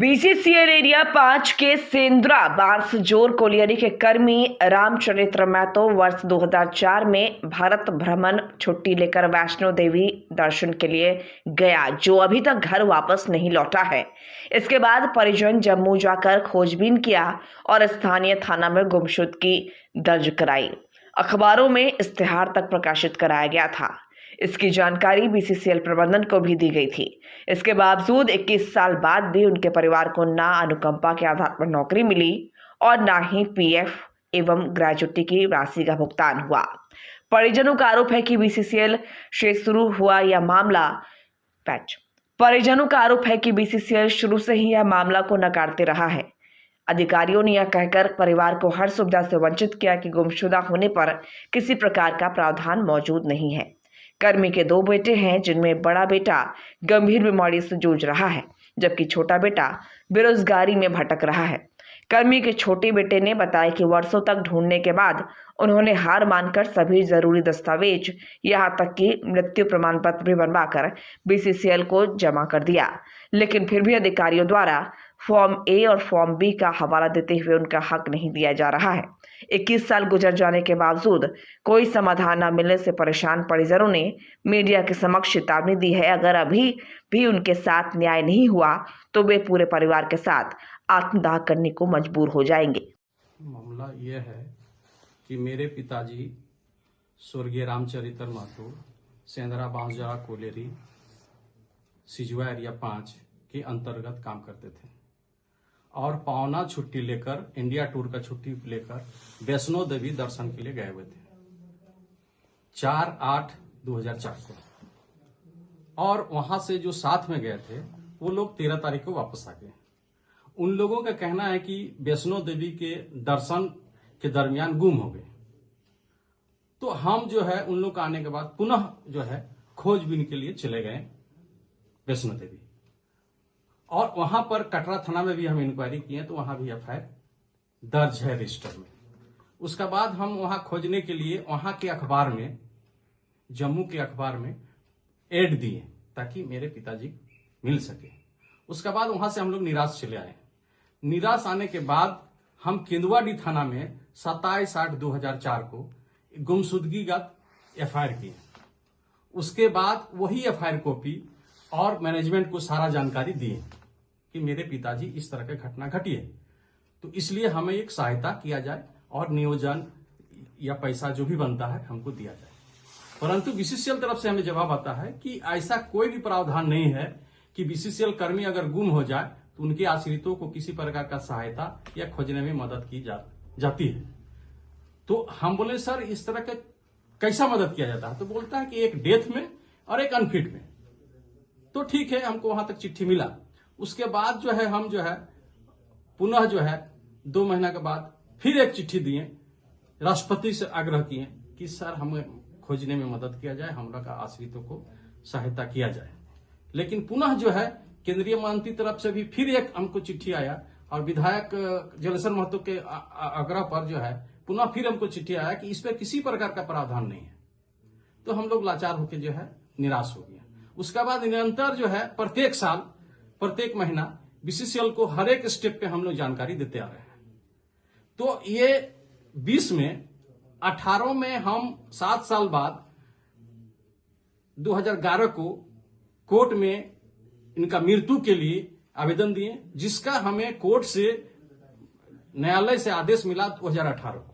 BCCL area 5 के Shendra Bansjor colliery के कर्मी रामचरित्र महतो वर्ष 2004 में भारत भ्रमण छुट्टी लेकर वैष्णो देवी दर्शन के लिए गया, जो अभी तक घर वापस नहीं लौटा है। इसके बाद परिजन जम्मू जाकर खोजबीन किया और स्थानीय थाना में गुमशुदगी दर्ज कराई। अखबारों में इश्तेहार तक प्रकाशित कराया गया था। इसकी जानकारी बीसीसीएल प्रबंधन को भी दी गई थी। इसके बावजूद 21 साल बाद भी उनके परिवार को ना अनुकंपा के आधार पर नौकरी मिली और ना ही पीएफ एवं ग्रेजुटी की राशि का भुगतान हुआ। परिजनों का आरोप है कि बीसीसीएल से शुरू हुआ यह मामला परिजनों का आरोप है कि बीसीसीएल शुरू से ही यह मामला को नकारते रहा है। अधिकारियों ने यह कहकर परिवार को हर सुविधा से वंचित किया कि गुमशुदा होने पर किसी प्रकार का प्रावधान मौजूद नहीं है। कर्मी के 2 बेटे हैं, जिनमें बड़ा बेटा गंभीर बीमारी से जूझ रहा है, जबकि छोटा बेटा बेरोजगारी में भटक रहा है। कर्मी के छोटे बेटे ने बताया कि वर्षों तक ढूंढने के बाद उन्होंने हार मानकर सभी जरूरी दस्तावेज यहां तक कि मृत्यु प्रमाण पत्र भी बनवाकर बीसीसीएल को जमा कर दिया, लेकिन फिर भी अधिकारियों द्वारा फॉर्म ए और फॉर्म बी का हवाला देते हुए उनका हक नहीं दिया जा रहा है। 21 साल गुजर जाने के बावजूद कोई समाधान न मिलने से परेशान परिजनों ने मीडिया के समक्ष चेतावनी दी है। अगर अभी भी उनके साथ न्याय नहीं हुआ तो वे पूरे परिवार के साथ आत्मदाह करने को मजबूर हो जाएंगे। मामला यह है कि मेरे पिताजी स्वर्गीय रामचरित्र महतो सेंद्रा बांसजोर कोलियरी सिजुआ एरिया 5 के अंतर्गत काम करते थे और पावना छुट्टी लेकर इंडिया टूर का छुट्टी लेकर वैष्णो देवी दर्शन के लिए गए हुए थे 4/8/2004 को। और वहां से जो साथ में गए थे वो लोग 13 तारीख को वापस आ गए। उन लोगों का कहना है कि वैष्णो देवी के दर्शन के दरमियान गुम हो गए। तो हम जो है उन लोग आने के बाद पुनः जो है खोजबीन के लिए चले गए वैष्णो देवी और वहां पर कटरा थाना में भी हम इंक्वायरी किए तो वहां भी एफआईआर दर्ज है रजिस्टर में। उसके बाद हम वहां खोजने के लिए वहां के अखबार में, जम्मू के अखबार में एड दिए ताकि मेरे पिताजी मिल सके। उसके बाद वहां से हम लोग निराश चले आए। निराश आने के बाद हम केंदुआडी थाना में 27/8/2004 को गुमशुदगीगत एफआईआर किए। उसके बाद वही एफआईआर कॉपी और मैनेजमेंट को सारा जानकारी दिए कि मेरे पिताजी इस तरह की घटना घटी है, तो इसलिए हमें एक सहायता किया जाए और नियोजन या पैसा जो भी बनता है हमको दिया जाए। परंतु बीसीसीएल तरफ से हमें जवाब आता है कि ऐसा कोई भी प्रावधान नहीं है कि बीसीसीएल कर्मी अगर गुम हो जाए तो उनके आश्रितों को किसी प्रकार का सहायता या खोजने में मदद की जाती है। तो हम बोले सर इस तरह का कैसा मदद किया जाता है, तो बोलता है कि एक डेथ में और एक अनफिट में। तो ठीक है, हमको वहां तक चिट्ठी मिला। उसके बाद जो है हम जो है पुनः जो है 2 महीना के बाद फिर एक चिट्ठी दिए, राष्ट्रपति से आग्रह किए कि सर हमें खोजने में मदद किया जाए, हम लोग का आश्रितों को सहायता किया जाए। लेकिन पुनः जो है केंद्रीय मंत्री तरफ से भी फिर एक हमको चिट्ठी आया और विधायक जलेश्वर महतो के आग्रह पर जो है पुनः फिर हमको चिट्ठी आया कि इस पर किसी प्रकार का प्रावधान नहीं है। तो हम लोग लाचार होकर जो है निराश हो गया। उसके बाद निरंतर जो है प्रत्येक साल प्रत्येक महीना बीसीसीएल को हर एक स्टेप पे हम लोग जानकारी देते आ रहे हैं। तो ये 20 में 18 में हम 7 साल बाद 2011 को कोर्ट में इनका मृत्यु के लिए आवेदन दिए, जिसका हमें कोर्ट से न्यायालय से आदेश मिला 2018 को।